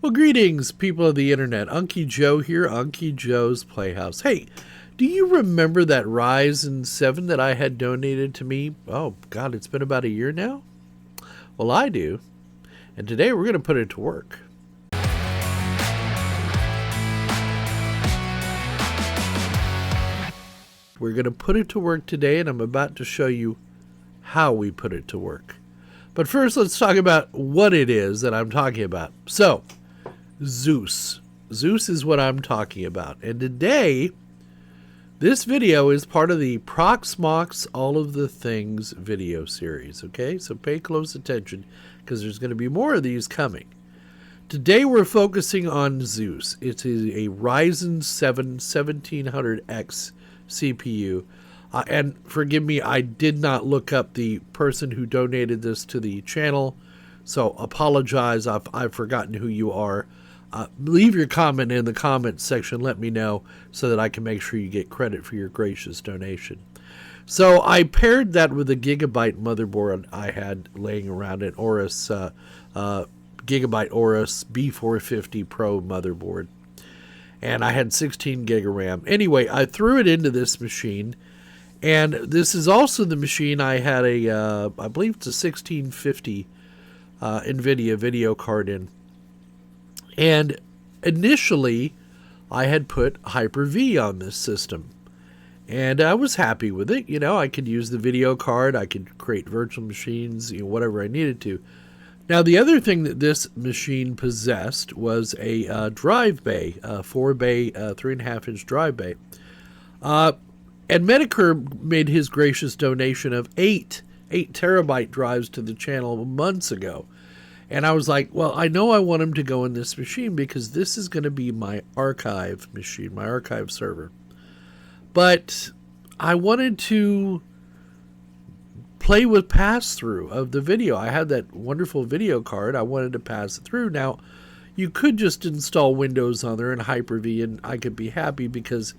Well, greetings, people of the internet. Unky Joe here, Unky Joe's Playhouse. Hey, do you remember that Ryzen 7 that I had donated to me? Oh, God, it's been about a year now? Well, I do. And today we're going to put it to work. We're going to put it to work today, and I'm about to show you how we put it to work. But first, let's talk about what it is that I'm talking about. So, Zeus. Zeus is what I'm talking about. And today, this video is part of the Proxmox All of the Things video series. Okay, so pay close attention because there's going to be more of these coming. Today, we're focusing on Zeus. It is a Ryzen 7 1700X CPU. And forgive me, I did not look up the person who donated this to the channel, so apologize. I've forgotten who you are. Leave your comment in the comments section. Let me know so that I can make sure you get credit for your gracious donation. So I paired that with a Gigabyte motherboard I had laying around, an Aorus Gigabyte Aorus B450 Pro motherboard. And I had 16 gig of RAM. Anyway, I threw it into this machine. And this is also the machine I had I believe it's a 1650 NVIDIA video card in. And initially, I had put Hyper-V on this system. And I was happy with it. You know, I could use the video card. I could create virtual machines, you know, whatever I needed to. Now, the other thing that this machine possessed was a drive bay, a 4-bay, 3.5-inch drive bay. And Medicare made his gracious donation of 8 terabyte drives to the channel months ago. And I was like, well, I know I want him to go in this machine because this is going to be my archive machine, my archive server. But I wanted to play with pass-through of the video. I had that wonderful video card. I wanted to pass it through. Now, you could just install Windows on there and Hyper-V, and I could be happy because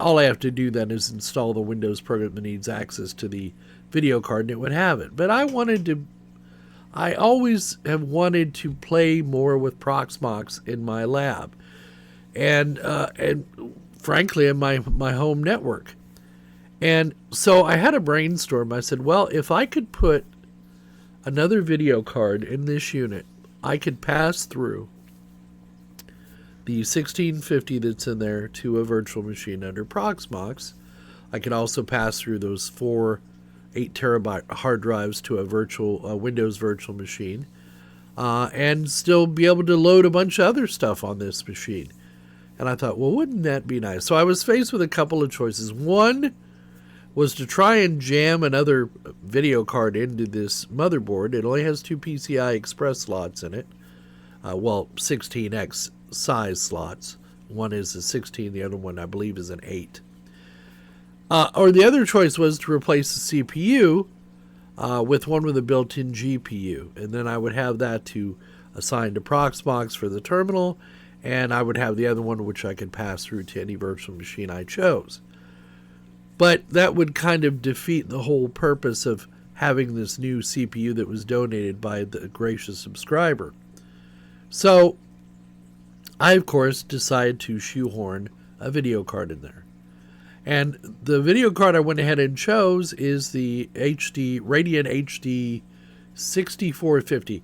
all I have to do then is install the Windows program that needs access to the video card, and it would have it. But I always have wanted to play more with Proxmox in my lab, and frankly, in my home network. And so I had a brainstorm. I said, well, if I could put another video card in this unit, I could pass through the 1650 that's in there to a virtual machine under Proxmox. I could also pass through those 4 8 terabyte hard drives to a Windows virtual machine, and still be able to load a bunch of other stuff on this machine. And I thought, well, wouldn't that be nice? So I was faced with a couple of choices. One was to try and jam another video card into this motherboard. It only has 2 PCI Express slots in it. 16X size slots. One is a 16, the other one I believe is an 8. Or the other choice was to replace the CPU with one with a built-in GPU. And then I would have that to assign to Proxmox for the terminal, and I would have the other one which I could pass through to any virtual machine I chose. But that would kind of defeat the whole purpose of having this new CPU that was donated by the gracious subscriber. So I, of course, decided to shoehorn a video card in there. And the video card I went ahead and chose is the Radeon HD 6450.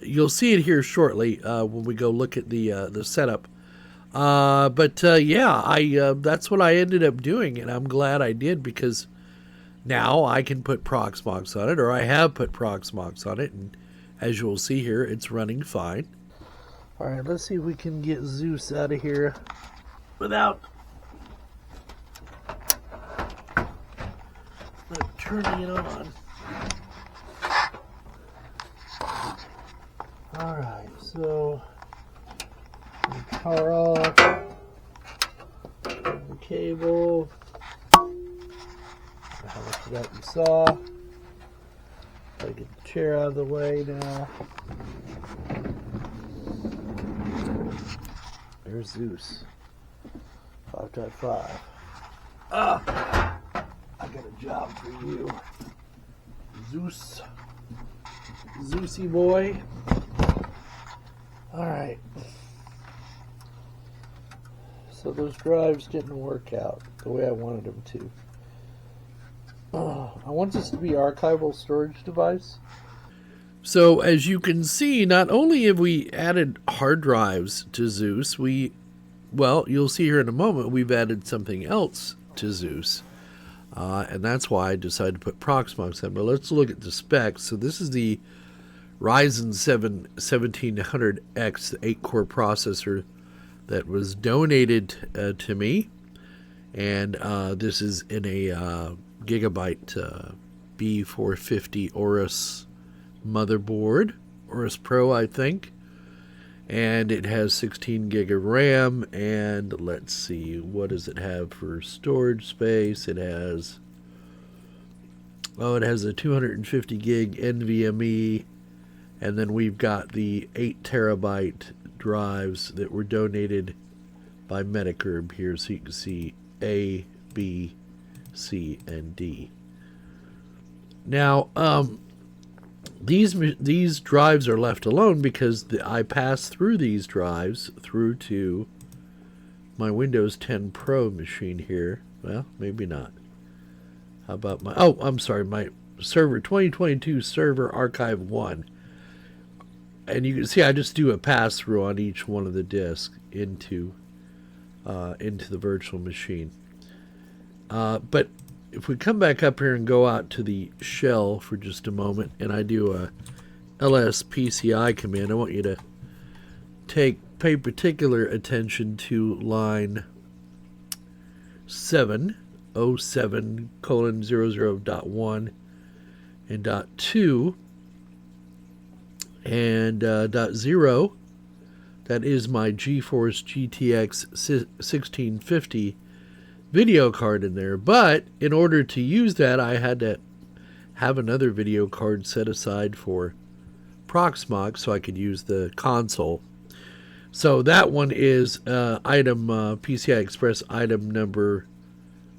You'll see it here shortly when we go look at the setup. That's what I ended up doing, and I'm glad I did because now I can put Proxmox on it, or I have put Proxmox on it, and as you will see here, it's running fine. All right, let's see if we can get Zeus out of here without turning it on. All right, so power off the cable. How much of that you saw? I get the chair out of the way now. There's Zeus. 5.5. I got a job for you, Zeus. Zeusy boy. All right. So those drives didn't work out the way I wanted them to. I want this to be an archival storage device. So as you can see, not only have we added hard drives to Zeus, well, you'll see here in a moment, we've added something else to Zeus. And that's why I decided to put Proxmox in. But let's look at the specs. So this is the Ryzen 7 1700X, the 8-core processor that was donated to me. And this is in a Gigabyte B450 Aorus motherboard, Aorus Pro, I think. And it has 16 gig of RAM, and let's see, what does it have for storage space? It has a 250 gig NVMe, and then we've got the 8 terabyte drives that were donated by Metacurb here, so you can see A, B, C, and D. Now, these drives are left alone because I pass through these drives through to my Windows 10 Pro machine here. Well, maybe not. How about my server 2022 server archive 1. And you can see I just do a pass through on each one of the disks into the virtual machine. But if we come back up here and go out to the shell for just a moment, and I do a lspci command, I want you to pay particular attention to line 707:00.1 and .2 and .0. That is my GeForce GTX 1650 video card in there, but in order to use that, I had to have another video card set aside for Proxmox so I could use the console. So that one is PCI Express item number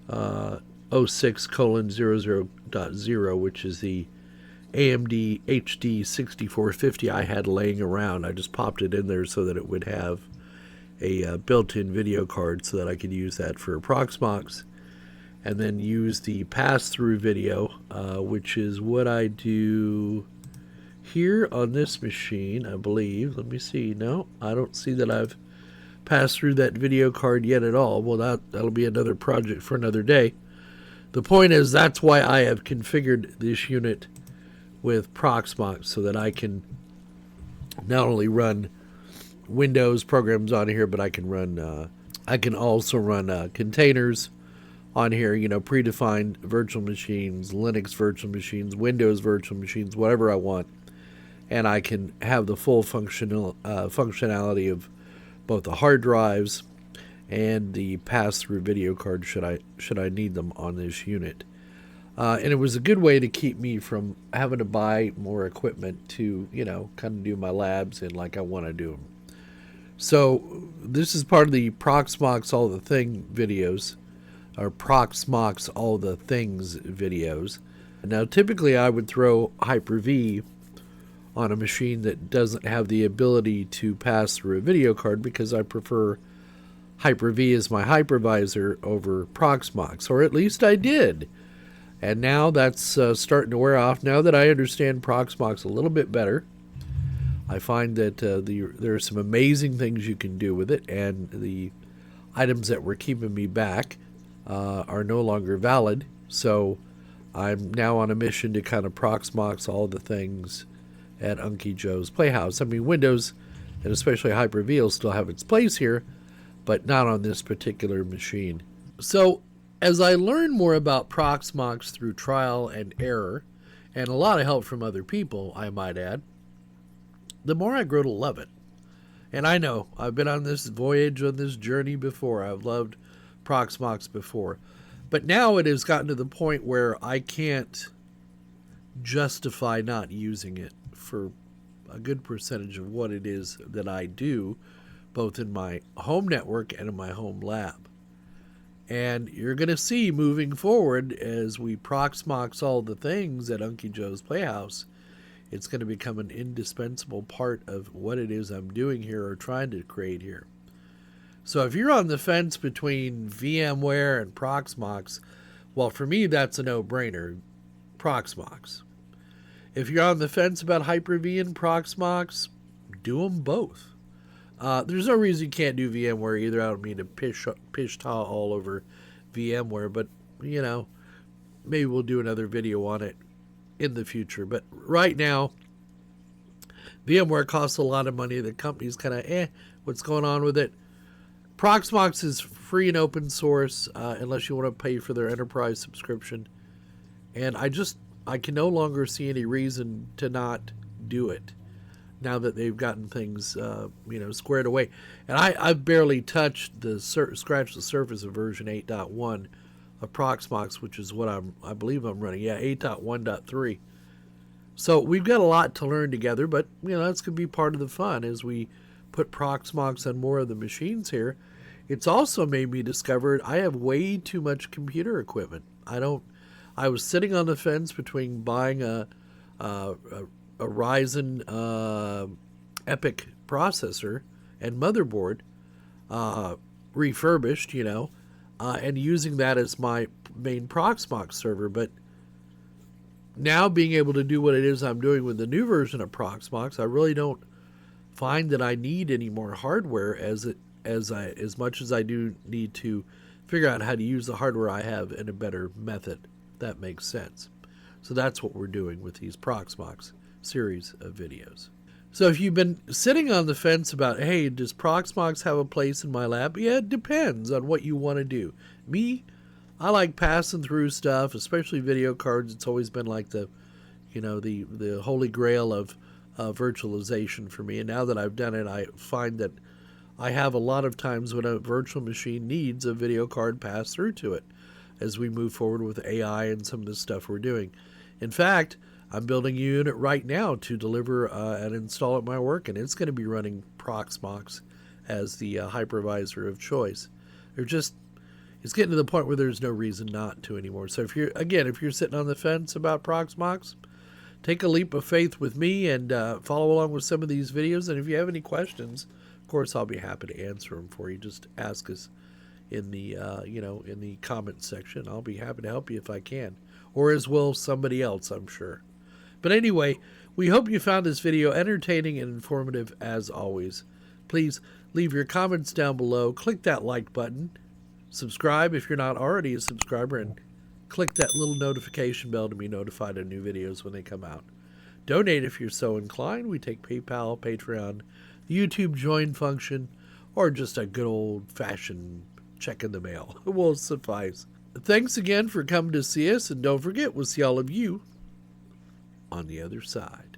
06:00.0, which is the AMD HD 6450 I had laying around. I just popped it in there so that it would have a built-in video card so that I could use that for Proxmox, and then use the pass-through video, which is what I do here on this machine, I believe. Let me see. No, I don't see that I've passed through that video card yet at all. Well, that'll be another project for another day. The point is, that's why I have configured this unit with Proxmox, so that I can not only run Windows programs on here, but I can also run containers on here, predefined virtual machines, Linux virtual machines, Windows virtual machines, whatever I want, and I can have the full functionality of both the hard drives and the pass-through video card should I need them on this unit. And it was a good way to keep me from having to buy more equipment to kind of do my labs in like I want to do them. So this is part of the Proxmox All the Thing videos, or Proxmox All the Things videos. Now typically I would throw Hyper-V on a machine that doesn't have the ability to pass through a video card because I prefer Hyper-V as my hypervisor over Proxmox, or at least I did. And now that's starting to wear off. Now that I understand Proxmox a little bit better, I find that there are some amazing things you can do with it, and the items that were keeping me back are no longer valid. So I'm now on a mission to kind of Proxmox all the things at Unky Joe's Playhouse. I mean, Windows, and especially Hyper-V, will still have its place here, but not on this particular machine. So as I learn more about Proxmox through trial and error, and a lot of help from other people, I might add, the more I grow to love it. And I know, I've been on this voyage, on this journey before. I've loved Proxmox before. But now it has gotten to the point where I can't justify not using it for a good percentage of what it is that I do, both in my home network and in my home lab. And you're going to see moving forward, as we Proxmox all the things at Unky Joe's Playhouse, it's going to become an indispensable part of what it is I'm doing here or trying to create here. So if you're on the fence between VMware and Proxmox, well, for me, that's a no-brainer. Proxmox. If you're on the fence about Hyper-V and Proxmox, do them both. There's no reason you can't do VMware either. I don't mean to pish-taw all over VMware, but, you know, maybe we'll do another video on it in the future. But right now, VMware costs a lot of money. The company's kind of, what's going on with it? Proxmox is free and open source, unless you want to pay for their enterprise subscription. And I can no longer see any reason to not do it now that they've gotten things, squared away. And I've barely scratched the surface of version 8.1 of Proxmox, which is what I believe I'm running. Yeah, 8.1.3. So we've got a lot to learn together, but that's going to be part of the fun as we put Proxmox on more of the machines here. It's also made me discover I have way too much computer equipment. I was sitting on the fence between buying a Ryzen Epic processor and motherboard, refurbished, and using that as my main Proxmox server. But now being able to do what it is I'm doing with the new version of Proxmox, I really don't find that I need any more hardware as much as I do need to figure out how to use the hardware I have in a better method. That makes sense. So that's what we're doing with these Proxmox series of videos. So if you've been sitting on the fence about, hey, does Proxmox have a place in my lab? Yeah, it depends on what you want to do. Me, I like passing through stuff, especially video cards. It's always been like the holy grail of virtualization for me. And now that I've done it, I find that I have a lot of times when a virtual machine needs a video card passed through to it as we move forward with AI and some of the stuff we're doing. In fact, I'm building a unit right now to deliver and install at my work, and it's going to be running Proxmox as the hypervisor of choice. It's getting to the point where there's no reason not to anymore. So if you're sitting on the fence about Proxmox, take a leap of faith with me and follow along with some of these videos. And if you have any questions, of course, I'll be happy to answer them for you. Just ask us in the in the comments section. I'll be happy to help you if I can, or as will somebody else, I'm sure. But anyway, we hope you found this video entertaining and informative as always. Please leave your comments down below. Click that like button. Subscribe if you're not already a subscriber, and click that little notification bell to be notified of new videos when they come out. Donate if you're so inclined. We take PayPal, Patreon, the YouTube join function, or just a good old-fashioned check in the mail. It will suffice. Thanks again for coming to see us, and don't forget, we'll see all of you on the other side.